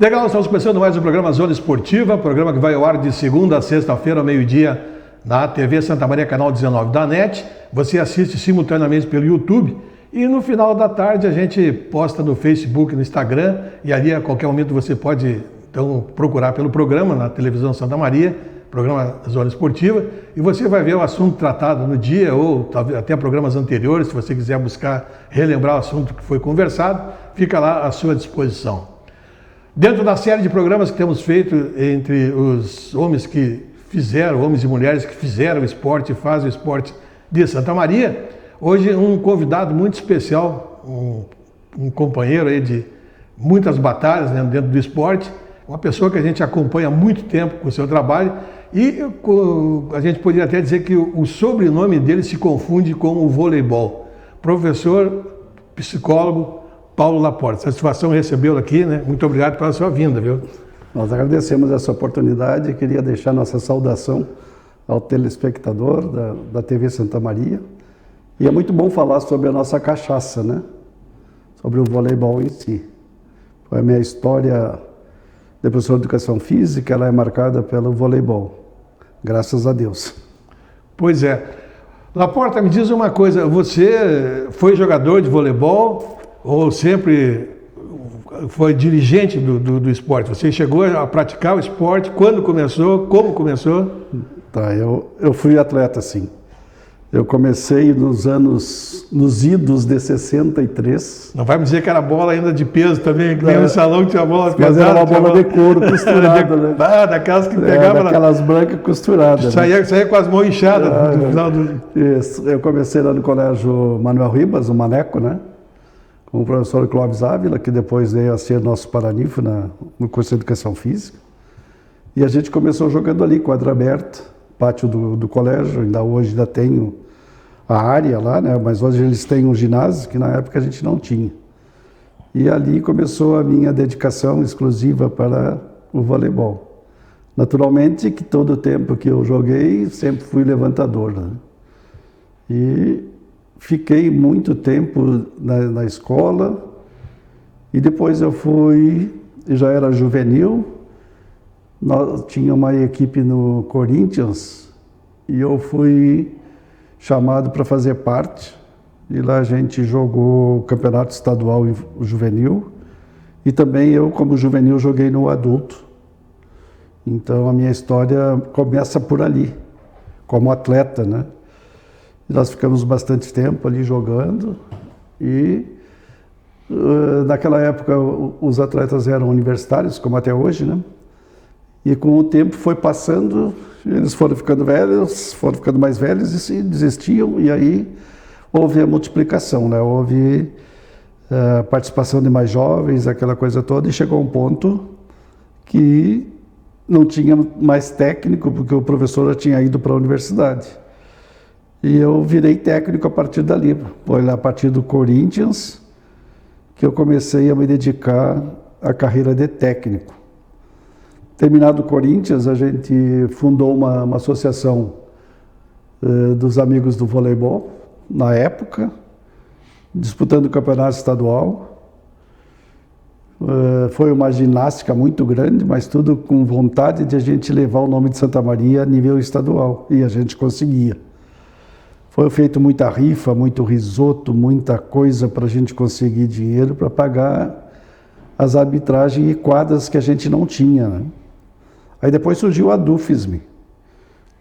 Legal, estamos começando mais um programa Zona Esportiva, programa que vai ao ar de segunda a sexta-feira ao meio-dia na TV Santa Maria, canal 19 da NET. Você assiste simultaneamente pelo YouTube e no final da tarde a gente posta no Facebook, no Instagram, e ali a qualquer momento você pode então procurar pelo programa na televisão Santa Maria, programa Zona Esportiva, e você vai ver o assunto tratado no dia ou até programas anteriores. Se você quiser buscar relembrar o assunto que foi conversado, fica lá à sua disposição. Dentro da série de programas que temos feito entre os homens e mulheres que fizeram o esporte e fazem o esporte de Santa Maria, hoje um convidado muito especial, um companheiro aí de muitas batalhas, né, dentro do esporte, uma pessoa que a gente acompanha há muito tempo com o seu trabalho, e a gente poderia até dizer que o sobrenome dele se confunde com o voleibol. Professor, psicólogo, Paulo Laporte. Satisfação recebê-lo aqui, né? Muito obrigado pela sua vinda, viu? Nós agradecemos essa oportunidade e queria deixar nossa saudação ao telespectador da TV Santa Maria. E é muito bom falar sobre a nossa cachaça, né? Sobre o voleibol em si. Foi a minha história de professor de educação física, ela é marcada pelo voleibol. Graças a Deus. Pois é. Laporte, me diz uma coisa, você foi jogador de voleibol ou sempre foi dirigente do esporte? Você chegou a praticar o esporte? Quando começou? Como começou? Tá, eu fui atleta, sim. Eu comecei nos idos de 63. Não vai me dizer que era bola ainda de peso também, que nem no salão que tinha bola pesada. Mas era uma bola de couro costurada, né? Daquelas que pegava... daquelas brancas costuradas. Saía com as mãos inchadas no final do... Isso. Eu comecei lá no Colégio Manuel Ribas, o Maneco, né? Com o professor Clóvis Ávila, que depois veio a ser nosso paraninfo no curso de Educação Física. E a gente começou jogando ali, quadra aberta, pátio do colégio. Hoje tem a área lá, né? Mas hoje eles têm um ginásio que na época a gente não tinha. E ali começou a minha dedicação exclusiva para o voleibol. Naturalmente que todo o tempo que eu joguei, sempre fui levantador, né? E fiquei muito tempo na escola e depois eu já era juvenil, tinha uma equipe no Corinthians e eu fui chamado para fazer parte, e lá a gente jogou o campeonato estadual juvenil e também eu, como juvenil, joguei no adulto. Então a minha história começa por ali, como atleta, né? Nós ficamos bastante tempo ali jogando e naquela época os atletas eram universitários, como até hoje, né? E com o tempo foi passando, eles foram ficando velhos, foram ficando mais velhos e desistiam, e aí houve a multiplicação, né? Houve a participação de mais jovens, aquela coisa toda, e chegou um ponto que não tinha mais técnico, porque o professor já tinha ido para a universidade. E eu virei técnico a partir dali. Foi a partir do Corinthians que eu comecei a me dedicar à carreira de técnico. Terminado o Corinthians, a gente fundou uma associação dos amigos do voleibol, na época, disputando o campeonato estadual. Foi uma ginástica muito grande, mas tudo com vontade de a gente levar o nome de Santa Maria a nível estadual, e a gente conseguia. Foi feito muita rifa, muito risoto, muita coisa para a gente conseguir dinheiro para pagar as arbitragens e quadras que a gente não tinha, né? Aí depois surgiu a DUFSM,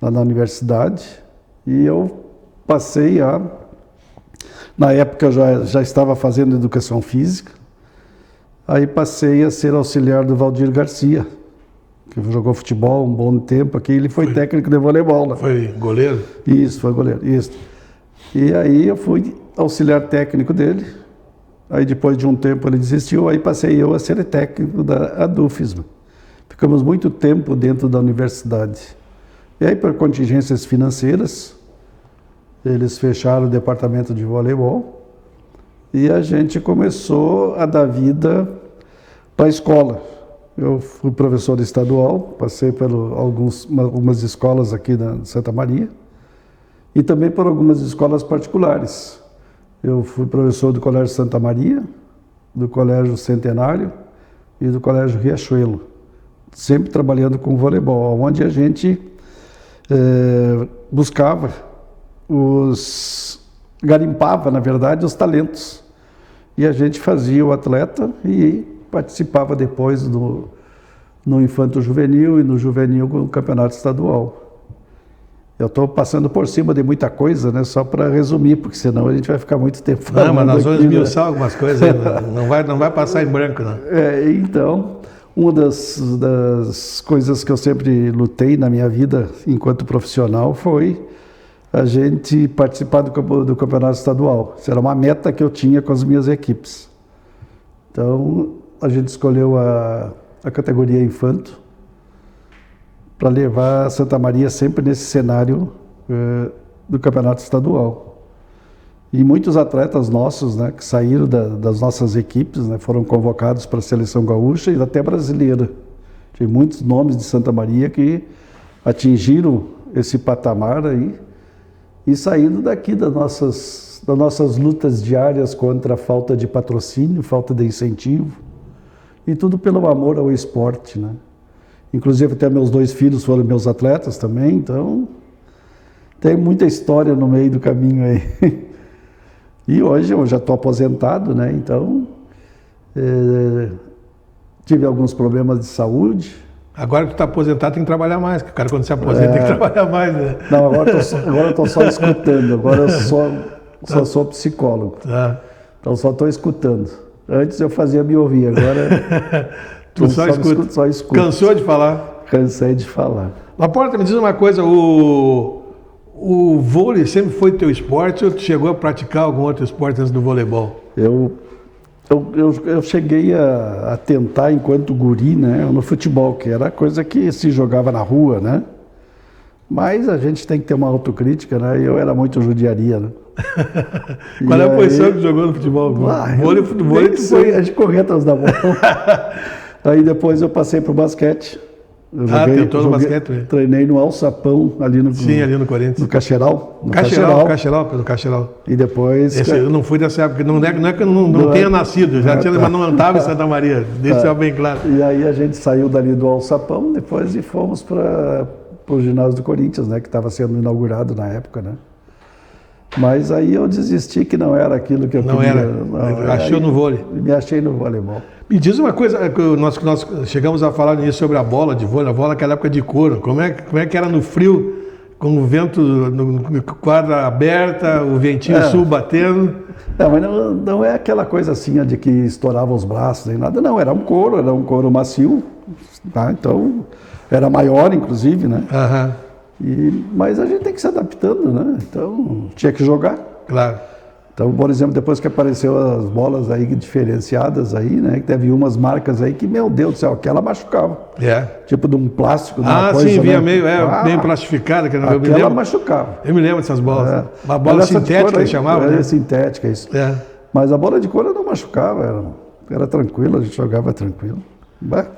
lá na universidade, e eu passei na época eu já estava fazendo educação física, aí passei a ser auxiliar do Valdir Garcia, que jogou futebol um bom tempo aqui, ele foi técnico de voleibol, né? Foi goleiro? Isso, foi goleiro, isso. E aí eu fui auxiliar técnico dele, aí depois de um tempo ele desistiu, aí passei eu a ser técnico da DUFSM. Ficamos muito tempo dentro da universidade. E aí, por contingências financeiras, eles fecharam o departamento de voleibol e a gente começou a dar vida para a escola. Eu fui professor estadual, passei por algumas escolas aqui na Santa Maria e também por algumas escolas particulares. Eu fui professor do Colégio Santa Maria, do Colégio Centenário, e do Colégio Riachuelo, sempre trabalhando com voleibol, onde a gente buscava, garimpava, na verdade, os talentos. E a gente fazia o atleta e participava depois no Infanto Juvenil e no Juvenil no Campeonato Estadual. Eu estou passando por cima de muita coisa, né? Só para resumir, porque senão a gente vai ficar muito tempo falando. Não, mas nós vamos aqui, esmiuçar algumas coisas aí, não vai passar em branco, não. Então, uma das coisas que eu sempre lutei na minha vida enquanto profissional foi a gente participar do Campeonato Estadual. Isso era uma meta que eu tinha com as minhas equipes. Então, a gente escolheu a categoria Infanto para levar Santa Maria sempre nesse cenário do Campeonato Estadual. E muitos atletas nossos, né, que saíram das nossas equipes, né, foram convocados para a Seleção Gaúcha e até brasileira. Tem muitos nomes de Santa Maria que atingiram esse patamar aí e saindo daqui das nossas lutas diárias contra a falta de patrocínio, falta de incentivo e tudo pelo amor ao esporte, né? Inclusive até meus 2 filhos foram meus atletas também, então tem muita história no meio do caminho aí. E hoje eu já estou aposentado, né? Então tive alguns problemas de saúde. Agora que tu está aposentado tem que trabalhar mais, porque o cara quando se aposenta tem que trabalhar mais, né? Não, agora eu estou só escutando, agora eu só sou psicólogo. Tá. Então só estou escutando. Antes eu fazia me ouvir, agora tu só escuta. Cansou de falar? Cansei de falar. Laporta, me diz uma coisa, o vôlei sempre foi teu esporte ou tu chegou a praticar algum outro esporte antes do voleibol? Eu cheguei a tentar enquanto guri, né, no futebol, que era coisa que se jogava na rua, né? Mas a gente tem que ter uma autocrítica, né? E eu era muito judiaria, né? Qual é a posição que jogou no futebol? Vôlei foi... A gente corria atrás da bola. Aí depois eu passei pro basquete. Tentou no basquete mesmo. Treinei no Alçapão, ali no Corinthians. No Cacheral. No Cacheral. E depois... Eu não fui dessa época, não é que eu não tenha nascido, mas não andava em Santa Maria, deixa bem claro. E aí a gente saiu dali do Alçapão depois e fomos para o ginásio do Corinthians, né, que estava sendo inaugurado na época, né? Mas aí eu desisti que não era aquilo que eu queria. Achou no vôlei. Me achei no voleibol. Me diz uma coisa, nós chegamos a falar nisso sobre a bola de vôlei, a bola naquela época de couro. Como é que era no frio, com o vento, no quadra aberta, o ventinho sul batendo? Mas não é aquela coisa assim de que estourava os braços nem nada. Não, era um couro macio, tá? Então era maior, inclusive, né? Aham. Mas a gente tem que se adaptando, né? Então, tinha que jogar. Claro. Então, por exemplo, depois que apareceu as bolas aí diferenciadas aí, né? Que teve umas marcas aí que, meu Deus do céu, aquela machucava. Tipo de um plástico. Coisa, sim, vinha né? bem plastificada. Aquela machucava. Eu me lembro dessas bolas. Uma bola sintética, eles chamavam, né? Sintética, isso. Mas a bola de couro não machucava, era tranquilo, a gente jogava tranquilo.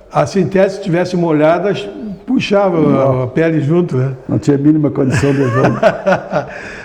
A sintética, se tivesse molhada, puxava a pele junto, né? Não tinha a mínima condição de jogo.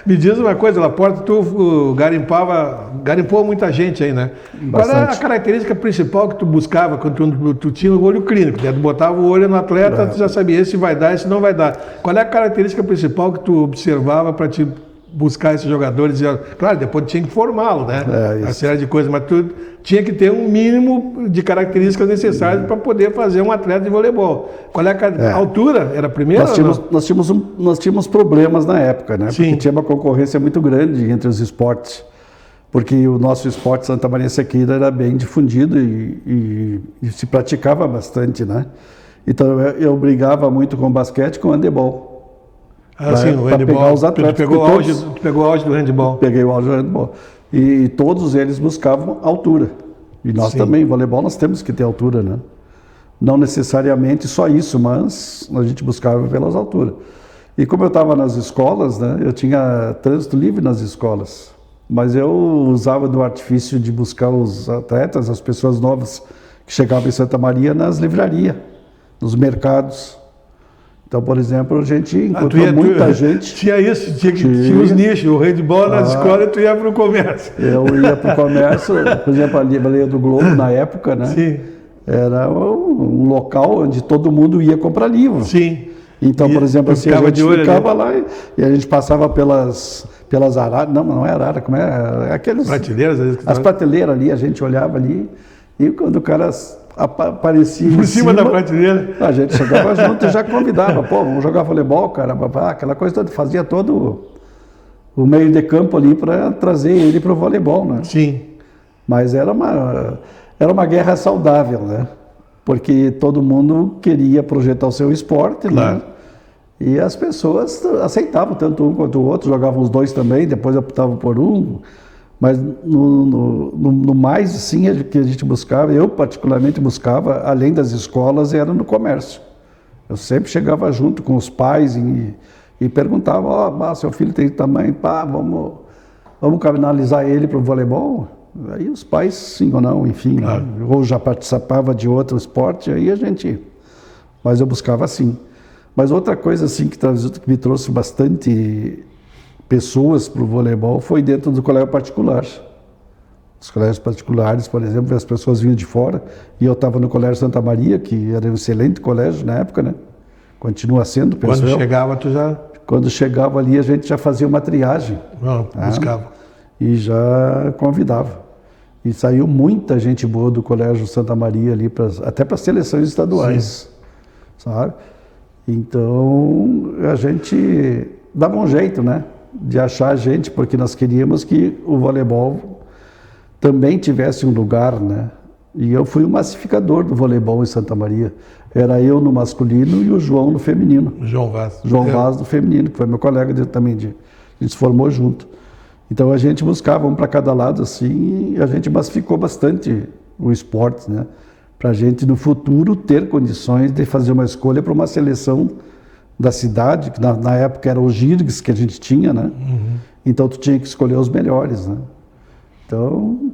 Me diz uma coisa, Laporta, tu garimpou muita gente aí, né? Bastante. Qual era a característica principal que tu buscava quando tu tinha o olho clínico, né? Tu botava o olho no atleta, tu já sabia esse vai dar, esse não vai dar. Qual é a característica principal que tu observava para te buscar esses jogadores? Claro, depois tinha que formá-lo, né? Uma série de coisas, mas tu tinha que ter um mínimo de características necessárias para poder fazer um atleta de voleibol. Qual é a altura? Era a primeira? Nós tínhamos problemas na época, né? Sim. Porque tinha uma concorrência muito grande entre os esportes. Porque o nosso esporte Santa Maria Sequeira era bem difundido e se praticava bastante, né? Então eu brigava muito com o basquete e com o handebol. Sim, o handebol. Tu pegou o auge do handebol. Peguei o auge do handebol. E todos eles buscavam altura. E nós também, voleibol, nós temos que ter altura, né? Não necessariamente só isso, mas a gente buscava pelas alturas. E como eu estava nas escolas, né, eu tinha trânsito livre nas escolas. Mas eu usava do artifício de buscar os atletas, as pessoas novas que chegavam em Santa Maria nas livrarias, nos mercados. Então, por exemplo, a gente encontrou muita gente. Tinha isso, tinha os nichos, o handebol nas escolas e tu ia para o comércio. Eu ia para o comércio, por exemplo, a Livraria do Globo, na época, né? Sim. era um local onde todo mundo ia comprar livro. Sim. Então, por exemplo, assim, a gente ficava lá e a gente passava pelas araras, não é arara, como é? Aqueles... Prateleiras? As prateleiras ali, a gente olhava ali, e quando o cara aparecia por cima da prateleira, a gente chegava junto e já convidava, pô, vamos jogar voleibol, cara, aquela coisa toda, fazia todo o meio de campo ali para trazer ele para o voleibol, né? Sim. Mas era uma guerra saudável, né? Porque todo mundo queria projetar o seu esporte, claro, né? E as pessoas aceitavam tanto um quanto o outro, jogavam os dois também, depois optavam por um. Mas no mais, assim, que a gente buscava, eu particularmente buscava, além das escolas, era no comércio. Eu sempre chegava junto com os pais e perguntava, ó, seu filho tem tamanho, pá, vamos canalizar ele para o voleibol? Aí os pais, sim ou não, enfim, claro, né? Ou já participava de outro esporte, aí a gente... Mas eu buscava assim. Mas outra coisa assim que me trouxe bastante pessoas para o voleibol foi dentro do colégio particular. Os colégios particulares, por exemplo, as pessoas vinham de fora, e eu estava no Colégio Santa Maria, que era um excelente colégio na época, né? Continua sendo, pessoal. Quando chegava, tu já... Quando chegava ali, a gente já fazia uma triagem. Não, buscava. E já convidava. E saiu muita gente boa do Colégio Santa Maria ali, até para as seleções estaduais, sabe? Então, a gente dava um jeito, né, de achar gente, porque nós queríamos que o voleibol também tivesse um lugar, né? E eu fui o massificador do voleibol em Santa Maria. Era eu no masculino e o João no feminino. João Vaz. João Vaz no feminino, que foi meu colega também. A gente se formou junto. Então a gente buscava um para cada lado assim, e a gente massificou bastante o esporte, né? Para a gente no futuro ter condições de fazer uma escolha para uma seleção da cidade, que na época era o GIRGS que a gente tinha, né? Uhum. Então tu tinha que escolher os melhores, né? Então,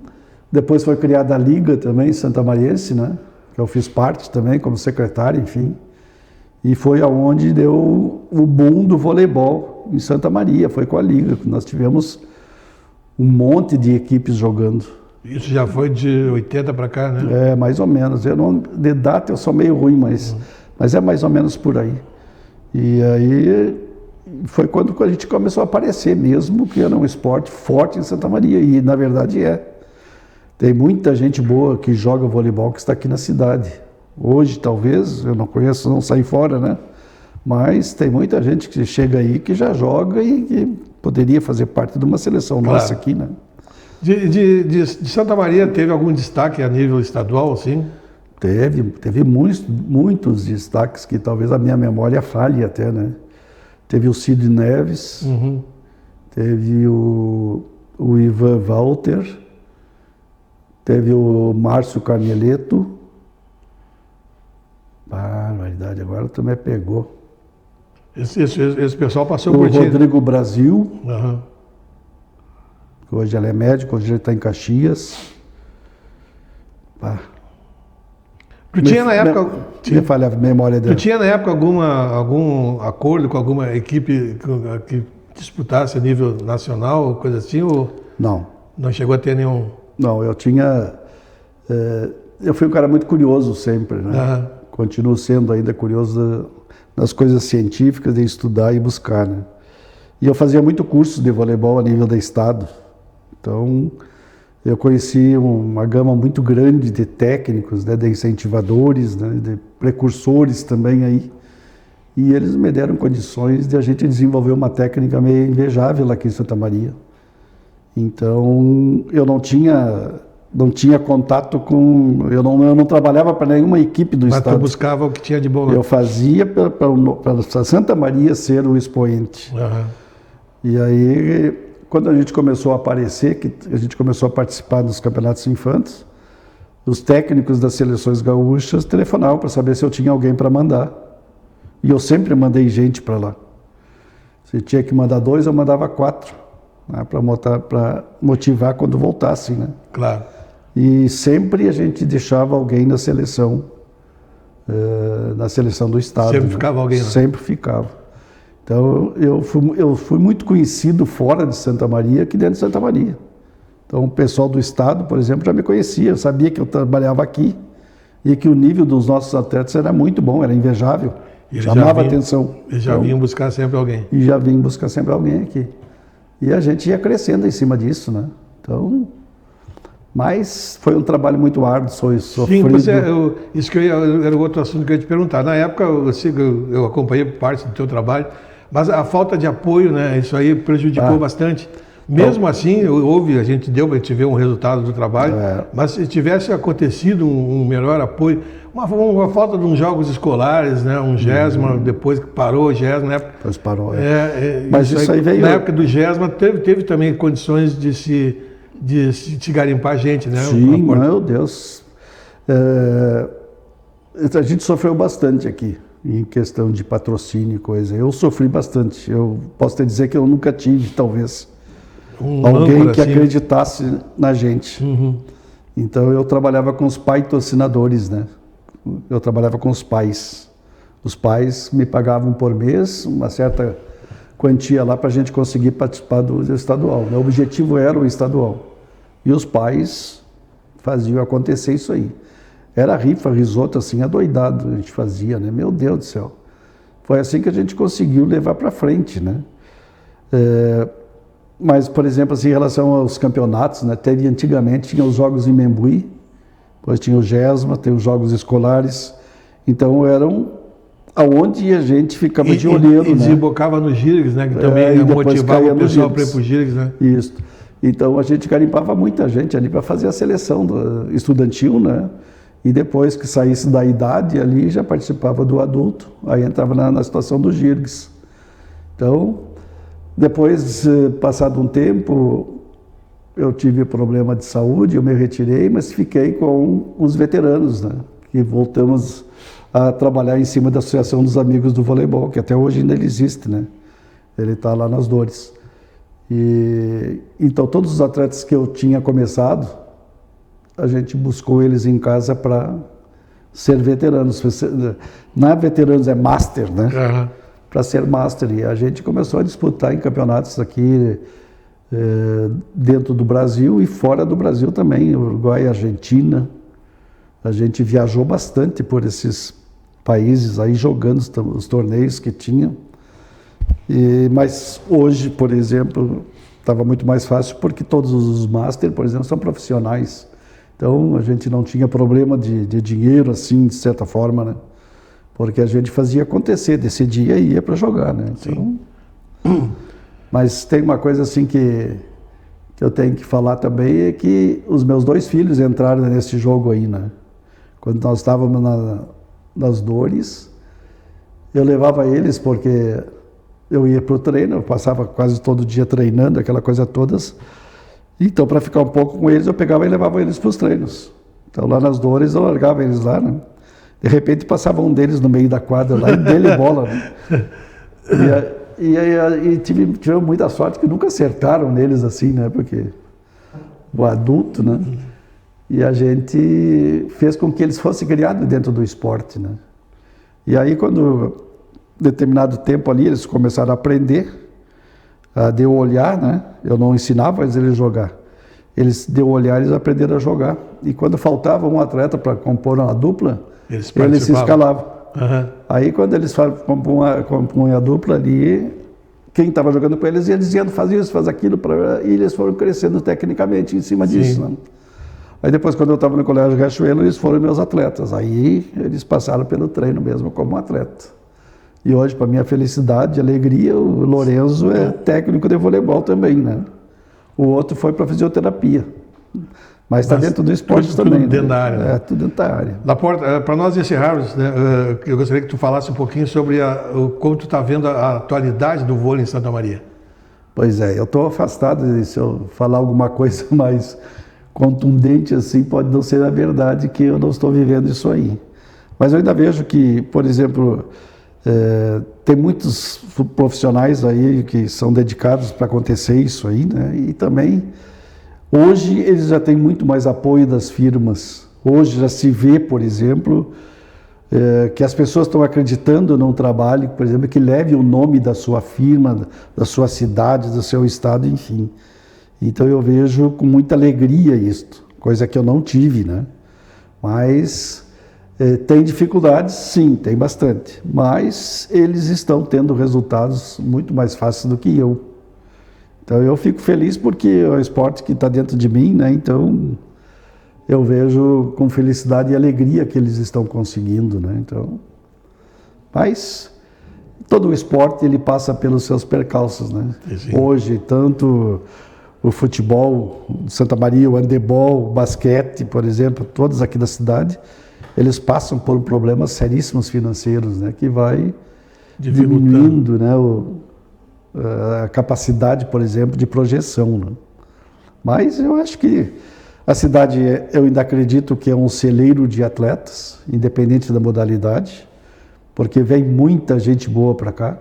depois foi criada a Liga também, Santa Mariense, né? Que eu fiz parte também como secretário, enfim. E foi aonde deu o boom do voleibol em Santa Maria, foi com a Liga, que nós tivemos um monte de equipes jogando. Isso já foi de 80 para cá, né? É, mais ou menos. De data eu sou meio ruim, mas é mais ou menos por aí. E aí foi quando a gente começou a aparecer mesmo, que era um esporte forte em Santa Maria. E na verdade é. Tem muita gente boa que joga voleibol que está aqui na cidade. Hoje, talvez, eu não conheço, não saí fora, né? Mas tem muita gente que chega aí que já joga e que poderia fazer parte de uma seleção nossa aqui, né? De Santa Maria teve algum destaque a nível estadual, assim? Teve muitos destaques que talvez a minha memória falhe até, né? Teve o Cid Neves, teve o Ivan Walter, teve o Márcio Carneleto. Barbaridade, agora tu me pegou. Esse pessoal passou por ti. O Rodrigo Brasil, hoje ele é médico, hoje ele está em Caxias. Tu tinha na época... Me falha a memória dele. Tu tinha na época algum acordo com alguma equipe que disputasse a nível nacional, coisa assim? Ou não. Não chegou a ter nenhum... Não, eu tinha... eu fui um cara muito curioso sempre, né? Continuo sendo ainda curioso nas coisas científicas, de estudar e buscar, né? E eu fazia muito curso de voleibol a nível do estado. Então, eu conheci uma gama muito grande de técnicos, né, de incentivadores, né, de precursores também aí. E eles me deram condições de a gente desenvolver uma técnica meio invejável aqui em Santa Maria. Então, eu não tinha contato com... Eu não trabalhava para nenhuma equipe do estado. Mas tu buscava o que tinha de bom. Eu fazia para Santa Maria ser o expoente. E aí, quando a gente começou a aparecer, que a gente começou a participar dos campeonatos infantes, os técnicos das seleções gaúchas telefonavam para saber se eu tinha alguém para mandar. E eu sempre mandei gente para lá. Se tinha que mandar 2, eu mandava 4, né, para motivar quando voltassem, né? Claro. E sempre a gente deixava alguém na seleção do estado. Sempre ficava alguém lá? Sempre ficava. Então, eu fui muito conhecido fora de Santa Maria que dentro de Santa Maria. Então, o pessoal do estado, por exemplo, já me conhecia, sabia que eu trabalhava aqui. e que o nível dos nossos atletas era muito bom, era invejável, chamava atenção. Eles já vinham buscar sempre alguém. E já vinham buscar sempre alguém aqui. E a gente ia crescendo em cima disso, né? Então, mas foi um trabalho muito árduo, sofrido. Sim, pois isso que era outro assunto que eu ia te perguntar. Na época, eu acompanhei parte do teu trabalho, mas a falta de apoio, né? Isso aí prejudicou bastante. Mesmo assim, a gente vê um resultado do trabalho, mas se tivesse acontecido um melhor apoio, uma falta de uns jogos escolares, né? Um GESMA, depois que parou o GESMA, na época... Depois parou, Mas isso aí veio... Na época do GESMA, teve também condições de se garimpar gente, né? Sim, meu Deus. A gente sofreu bastante aqui, em questão de patrocínio e coisa. Eu sofri bastante. Eu posso te dizer que eu nunca tive, talvez... alguém que acreditasse na gente. Então eu trabalhava com os patrocinadores, né? Eu trabalhava com os pais. Os pais me pagavam por mês uma certa quantia lá para a gente conseguir participar do estadual. Meu objetivo era o estadual. E os pais faziam acontecer isso aí. Era rifa, risoto, assim, adoidado a gente fazia, né? Meu Deus do céu. Foi assim que a gente conseguiu levar para frente, né? Mas, por exemplo, assim, em relação aos campeonatos, né, antigamente tinha os jogos em Membuí, depois tinha o GESMA, tem os jogos escolares, então eram aonde a gente ficava de olheiro, e desembocava no Gírgues, né, que também motivava o pessoal para ir para o Gírgues, né? Isso. Então a gente garimpava muita gente ali para fazer a seleção estudantil, né? E depois que saísse da idade ali já participava do adulto, aí entrava na situação do Gírgues. Então... Depois, passado um tempo, eu tive problema de saúde, eu me retirei, mas fiquei com os veteranos, né? Que voltamos a trabalhar em cima da Associação dos Amigos do Voleibol, que até hoje ainda ele existe, né? Ele está lá nas Dores. Então, todos os atletas que eu tinha começado, a gente buscou eles em casa para ser veteranos. Na veteranos é master, né? Para ser master, e a gente começou a disputar em campeonatos aqui dentro do Brasil e fora do Brasil também, Uruguai, Argentina. A gente viajou bastante por esses países aí jogando os torneios que tinham. Mas hoje, por exemplo, estava muito mais fácil porque todos os master, por exemplo, são profissionais. Então a gente não tinha problema de dinheiro assim, de certa forma, né? Porque a gente fazia acontecer, decidia e ia para jogar, né? Então, mas tem uma coisa assim que eu tenho que falar também, é que os meus 2 filhos entraram nesse jogo aí, né? Quando nós estávamos nas Dores, eu levava eles porque eu ia para o treino, eu passava quase todo dia treinando, aquela coisa todas. Então, para ficar um pouco com eles, eu pegava e levava eles para os treinos. Então, lá nas Dores, eu largava eles lá, né? De repente passava um deles no meio da quadra lá e dele bola. Né? E tivemos muita sorte que nunca acertaram neles assim, né? Porque o adulto, né? E a gente fez com que eles fossem criados dentro do esporte, né? E aí, quando determinado tempo ali, eles começaram a aprender, de olhar, né? Eu não ensinava eles a jogar. Eles, de olhar, eles aprenderam a jogar. E quando faltava um atleta para compor uma dupla, eles se escalavam. Aí quando eles compunham a dupla ali, quem estava jogando com eles ia dizendo, faz isso, faz aquilo, e eles foram crescendo tecnicamente em cima disso. Né? Aí depois, quando eu estava no Colégio Riachuelo, eles foram meus atletas. Aí eles passaram pelo treino mesmo como atleta. E hoje, para minha felicidade e alegria, o Lorenzo é técnico de voleibol também, né? O outro foi para fisioterapia. Mas está dentro do esporte também. Tudo dentro da área. Né? Tudo dentro da área. Laporta, para nós encerrarmos, né, eu gostaria que tu falasse um pouquinho sobre como tu está vendo a atualidade do vôlei em Santa Maria. Pois é, eu estou afastado, e se eu falar alguma coisa mais contundente assim, pode não ser a verdade que eu não estou vivendo isso aí. Mas eu ainda vejo que, por exemplo, tem muitos profissionais aí que são dedicados para acontecer isso aí, né? E também, hoje eles já têm muito mais apoio das firmas. Hoje já se vê, por exemplo, que as pessoas estão acreditando num trabalho, por exemplo, que leve o nome da sua firma, da sua cidade, do seu estado, enfim. Então eu vejo com muita alegria isto, coisa que eu não tive, né? Mas Tem dificuldades? Sim, tem bastante. Mas eles estão tendo resultados muito mais fáceis do que eu. Então eu fico feliz porque é um esporte que está dentro de mim, né? Então eu vejo com felicidade e alegria que eles estão conseguindo, né? Então, mas todo o esporte ele passa pelos seus percalços, né? Sim. Hoje, tanto o futebol de Santa Maria, o handebol, o basquete, por exemplo, todos aqui da cidade, eles passam por problemas seríssimos financeiros, né? Que vai diminuindo, né? A capacidade, por exemplo, de projeção, né? Mas eu acho que a cidade, eu ainda acredito que é um celeiro de atletas, independente da modalidade, porque vem muita gente boa para cá.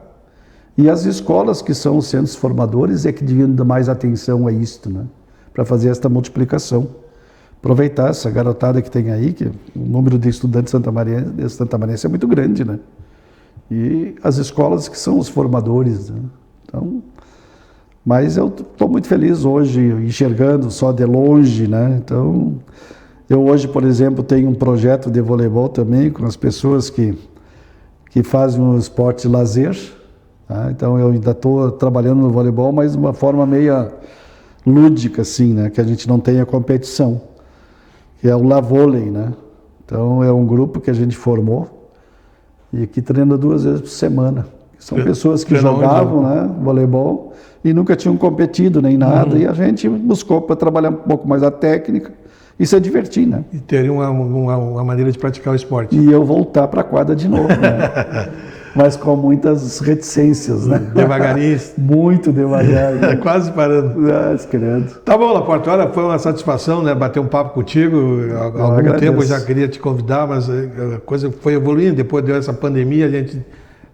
E as escolas, que são os centros formadores, é que deviam dar mais atenção a isto, né? Para fazer esta multiplicação. Aproveitar essa garotada que tem aí, que o número de estudantes santamarienses é muito grande, né? E as escolas que são os formadores, né? Então, mas eu estou muito feliz hoje, enxergando só de longe, né? Então, eu hoje, por exemplo, tenho um projeto de voleibol também com as pessoas que fazem um esporte de lazer, tá? Então, eu ainda estou trabalhando no voleibol, mas de uma forma meio lúdica, assim, né? Que a gente não tenha competição, que é o Lavôlei, né? Então, é um grupo que a gente formou e que treina 2 vezes por semana. São pessoas que jogavam, né, voleibol e nunca tinham competido nem nada, e a gente buscou para trabalhar um pouco mais a técnica e se divertir, né? E ter uma maneira de praticar o esporte. E eu voltar para a quadra de novo, né? Mas com muitas reticências, né? Devagarinho. Muito devagar. Né? Quase parando. Credo. Tá bom, Laporte, olha, foi uma satisfação, né, bater um papo contigo. Há algum tempo eu já queria te convidar, mas a coisa foi evoluindo. Depois deu essa pandemia, a gente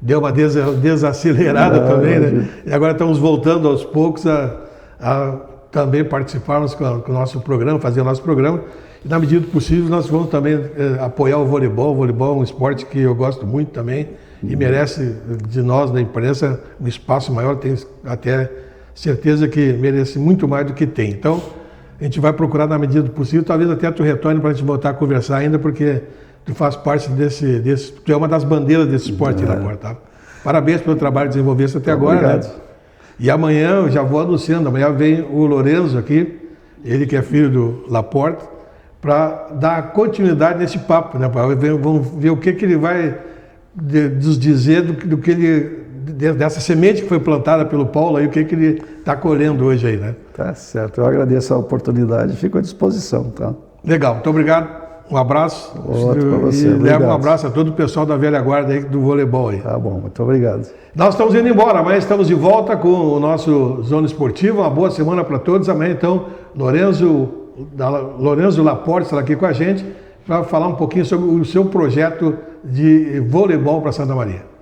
deu uma desacelerada também, né? E agora estamos voltando aos poucos a também participarmos com o nosso programa, fazer o nosso programa. E na medida do possível nós vamos também apoiar o voleibol. O voleibol é um esporte que eu gosto muito também e merece de nós, da imprensa, um espaço maior. Tenho até certeza que merece muito mais do que tem. Então, a gente vai procurar na medida do possível, talvez até tu retorne para a gente voltar a conversar ainda, porque tu faz parte tu é uma das bandeiras desse esporte aí na porta. Tá? Parabéns pelo trabalho que desenvolveste até agora. Obrigado. Né? E amanhã, eu já vou anunciando, amanhã vem o Lorenzo aqui, ele que é filho do Laporte, para dar continuidade nesse papo, né? Vamos ver o que ele vai nos dizer do que ele, dessa semente que foi plantada pelo Paulo, aí, o que ele está colhendo hoje aí, né? Tá certo, eu agradeço a oportunidade e fico à disposição, tá? Legal, muito obrigado. Um abraço. Outro para você. E obrigado. leva um abraço a todo o pessoal da velha guarda aí do voleibol aí. Tá bom, muito obrigado. Nós estamos indo embora, amanhã estamos de volta com o nosso Zona Esportiva. Uma boa semana para todos. Amanhã, então, Lorenzo Laporte estará aqui com a gente para falar um pouquinho sobre o seu projeto de voleibol para Santa Maria.